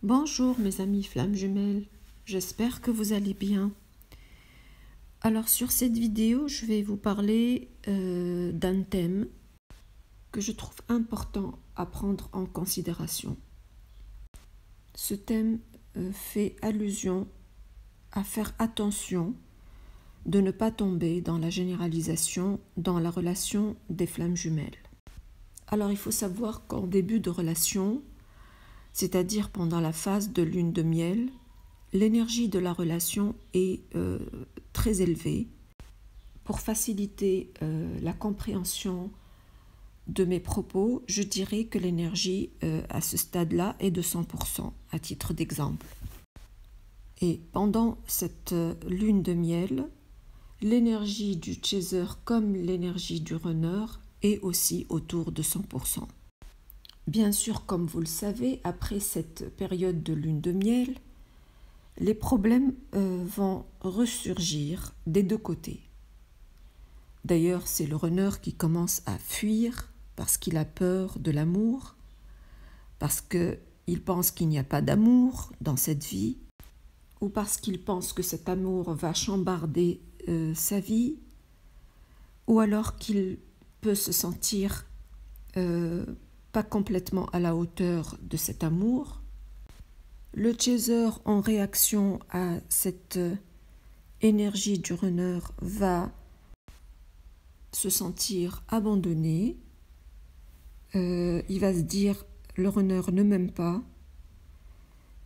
Bonjour mes amis flammes jumelles, j'espère que vous allez bien. Alors sur cette vidéo, je vais vous parler d'un thème que je trouve important à prendre en considération. Ce thème fait allusion à faire attention de ne pas tomber dans la généralisation dans la relation des flammes jumelles. Alors il faut savoir qu'en début de relation, c'est-à-dire pendant la phase de lune de miel, l'énergie de la relation est très élevée. Pour faciliter la compréhension de mes propos, je dirais que l'énergie à ce stade-là est de 100%, à titre d'exemple. Et pendant cette lune de miel, l'énergie du chaser comme l'énergie du runner est aussi autour de 100%. Bien sûr, comme vous le savez, après cette période de lune de miel, les problèmes vont ressurgir des deux côtés. D'ailleurs, c'est le runner qui commence à fuir parce qu'il a peur de l'amour, parce qu'il pense qu'il n'y a pas d'amour dans cette vie, ou parce qu'il pense que cet amour va chambarder sa vie, ou alors qu'il peut se sentir pas complètement à la hauteur de cet amour. Le chaser, en réaction à cette énergie du runner, va se sentir abandonné. Il va se dire, le runner ne m'aime pas,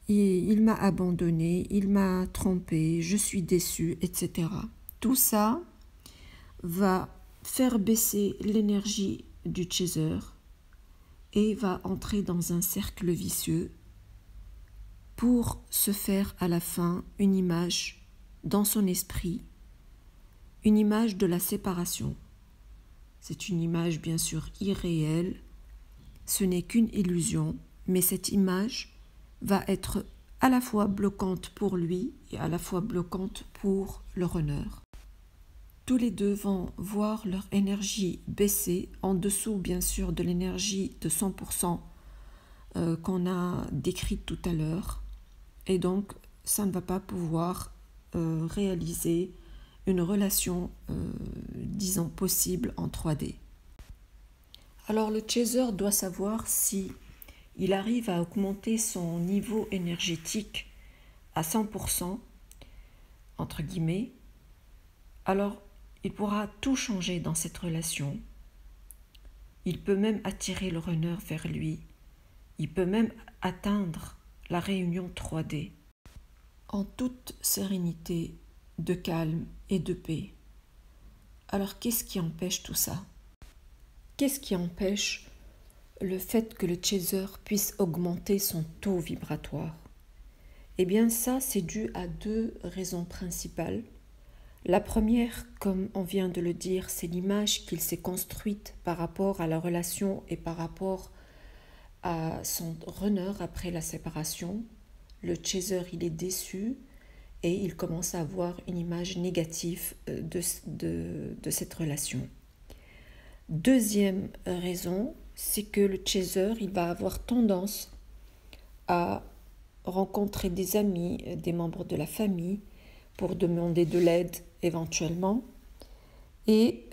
il m'a abandonné, il m'a trompé, je suis déçu, etc. Tout ça va faire baisser l'énergie du chaser et va entrer dans un cercle vicieux pour se faire à la fin une image dans son esprit, une image de la séparation. C'est une image bien sûr irréelle, ce n'est qu'une illusion, mais cette image va être à la fois bloquante pour lui et à la fois bloquante pour le runner. Tous les deux vont voir leur énergie baisser en dessous bien sûr de l'énergie de 100% qu'on a décrite tout à l'heure, et donc ça ne va pas pouvoir réaliser une relation, disons, possible en 3D. Alors le chaser doit savoir si il arrive à augmenter son niveau énergétique à 100%, entre guillemets, alors il pourra tout changer dans cette relation. Il peut même attirer le runner vers lui. Il peut même atteindre la réunion 3D en toute sérénité, de calme et de paix. Alors qu'est-ce qui empêche tout ça? Qu'est-ce qui empêche le fait que le chaser puisse augmenter son taux vibratoire? Eh bien ça, c'est dû à deux raisons principales. La première, comme on vient de le dire, c'est l'image qu'il s'est construite par rapport à la relation et par rapport à son runner après la séparation. Le chaser, il est déçu et il commence à avoir une image négative de cette relation. Deuxième raison, c'est que le chaser, il va avoir tendance à rencontrer des amis, des membres de la famille, pour demander de l'aide éventuellement, et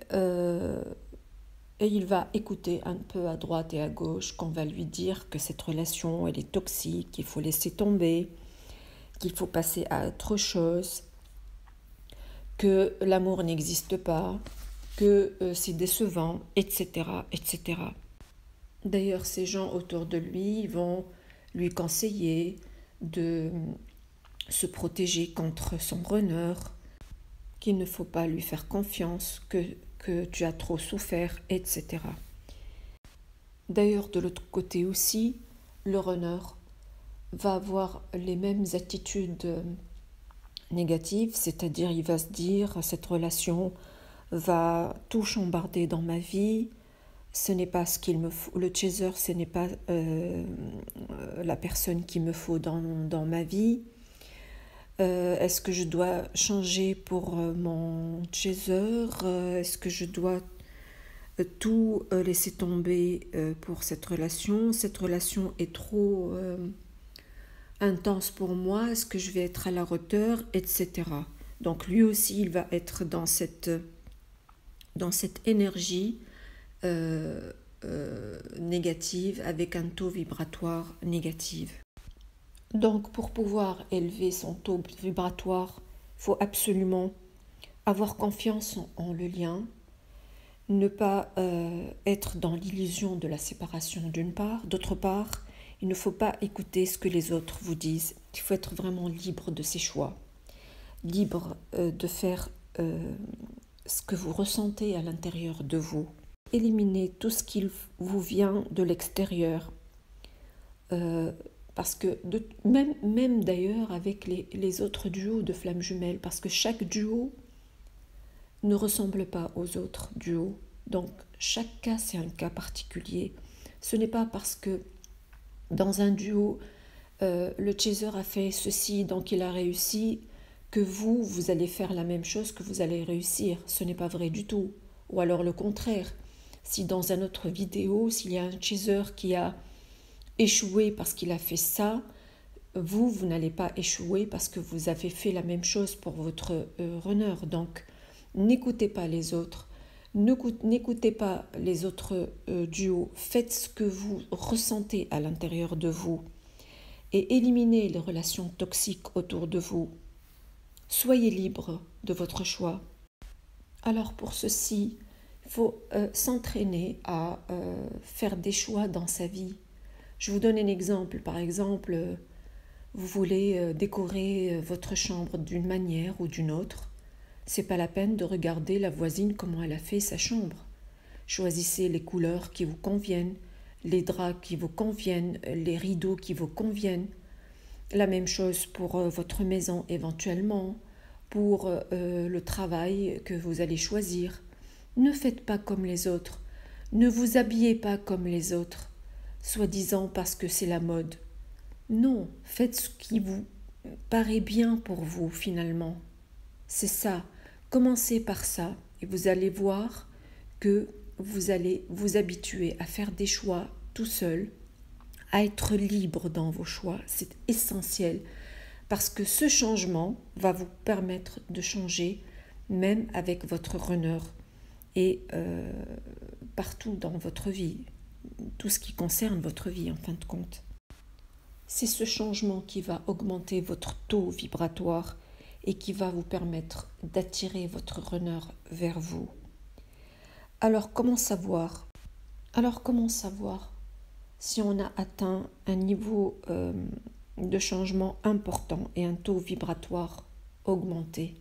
il va écouter un peu à droite et à gauche qu'on va lui dire que cette relation elle est toxique, qu'il faut laisser tomber, qu'il faut passer à autre chose, que l'amour n'existe pas, que c'est décevant, etc., etc. D'ailleurs, ces gens autour de lui vont lui conseiller de se protéger contre son runner, qu'il ne faut pas lui faire confiance, que tu as trop souffert, etc. D'ailleurs, de l'autre côté aussi, le runner va avoir les mêmes attitudes négatives, c'est-à-dire il va se dire cette relation va tout chambarder dans ma vie, ce n'est pas ce qu'il me faut, le chaser ce n'est pas la personne qu'il me faut dans ma vie. Est-ce que je dois changer pour mon chaser? Est-ce que je dois tout laisser tomber pour cette relation? Cette relation est trop intense pour moi? Est-ce que je vais être à la hauteur, etc. Donc lui aussi, il va être dans cette énergie négative, avec un taux vibratoire négatif. Donc pour pouvoir élever son taux vibratoire, il faut absolument avoir confiance en le lien, ne pas être dans l'illusion de la séparation d'une part. D'autre part, il ne faut pas écouter ce que les autres vous disent. Il faut être vraiment libre de ses choix, libre de faire ce que vous ressentez à l'intérieur de vous. Éliminez tout ce qui vous vient de l'extérieur. Parce que même d'ailleurs avec les autres duos de flammes jumelles, parce que chaque duo ne ressemble pas aux autres duos. Donc chaque cas, c'est un cas particulier. Ce n'est pas parce que dans un duo, le chaser a fait ceci, donc il a réussi, que vous allez faire la même chose, que vous allez réussir. Ce n'est pas vrai du tout. Ou alors le contraire. Si dans une autre vidéo, s'il y a un chaser qui a échoué parce qu'il a fait ça, vous n'allez pas échouer parce que vous avez fait la même chose pour votre runner. Donc, n'écoutez pas les autres, n'écoutez pas les autres duos. Faites ce que vous ressentez à l'intérieur de vous et éliminez les relations toxiques autour de vous. Soyez libre de votre choix. Alors pour ceci, il faut s'entraîner à faire des choix dans sa vie. Je vous donne un exemple. Par exemple, vous voulez décorer votre chambre d'une manière ou d'une autre. C'est pas la peine de regarder la voisine comment elle a fait sa chambre. Choisissez les couleurs qui vous conviennent, les draps qui vous conviennent, les rideaux qui vous conviennent. La même chose pour votre maison éventuellement, pour le travail que vous allez choisir. Ne faites pas comme les autres. Ne vous habillez pas comme les autres, soi-disant parce que c'est la mode. Non, faites ce qui vous paraît bien pour vous finalement. C'est ça. Commencez par ça et vous allez voir que vous allez vous habituer à faire des choix tout seul, à être libre dans vos choix. C'est essentiel parce que ce changement va vous permettre de changer même avec votre runner et partout dans votre vie, tout ce qui concerne votre vie en fin de compte. C'est ce changement qui va augmenter votre taux vibratoire et qui va vous permettre d'attirer votre runner vers vous. Alors comment savoir si on a atteint un niveau de changement important et un taux vibratoire augmenté?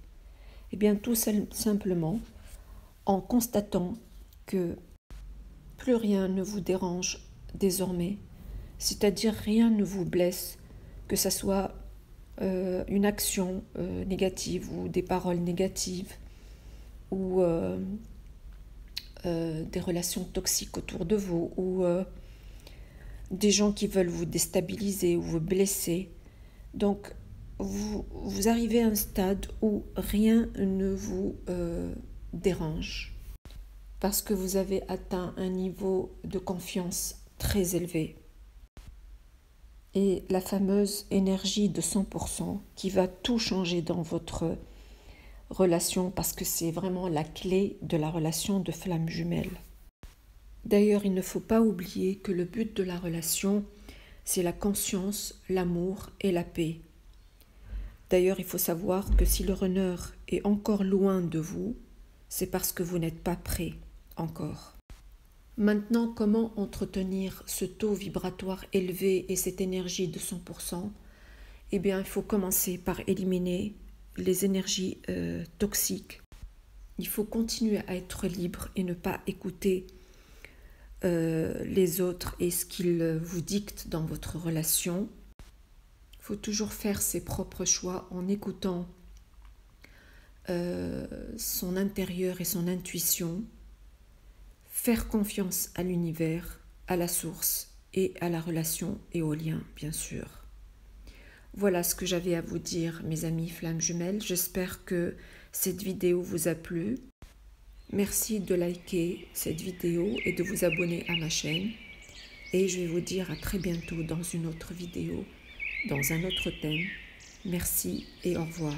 Eh bien tout simplement en constatant que plus rien ne vous dérange désormais, c'est-à-dire rien ne vous blesse, que ce soit une action négative ou des paroles négatives ou des relations toxiques autour de vous ou des gens qui veulent vous déstabiliser ou vous blesser. Donc vous arrivez à un stade où rien ne vous dérange parce que vous avez atteint un niveau de confiance très élevé. Et la fameuse énergie de 100% qui va tout changer dans votre relation parce que c'est vraiment la clé de la relation de flamme jumelle. D'ailleurs, il ne faut pas oublier que le but de la relation, c'est la conscience, l'amour et la paix. D'ailleurs, il faut savoir que si le runner est encore loin de vous, c'est parce que vous n'êtes pas prêt encore. Maintenant, comment entretenir ce taux vibratoire élevé et cette énergie de 100%? Eh bien, il faut commencer par éliminer les énergies toxiques. Il faut continuer à être libre et ne pas écouter les autres et ce qu'ils vous dictent dans votre relation. Il faut toujours faire ses propres choix en écoutant son intérieur et son intuition. Faire confiance à l'univers, à la source et à la relation et au lien, bien sûr. Voilà ce que j'avais à vous dire, mes amis flammes jumelles. J'espère que cette vidéo vous a plu. Merci de liker cette vidéo et de vous abonner à ma chaîne. Et je vais vous dire à très bientôt dans une autre vidéo. dans un autre thème. Merci et au revoir.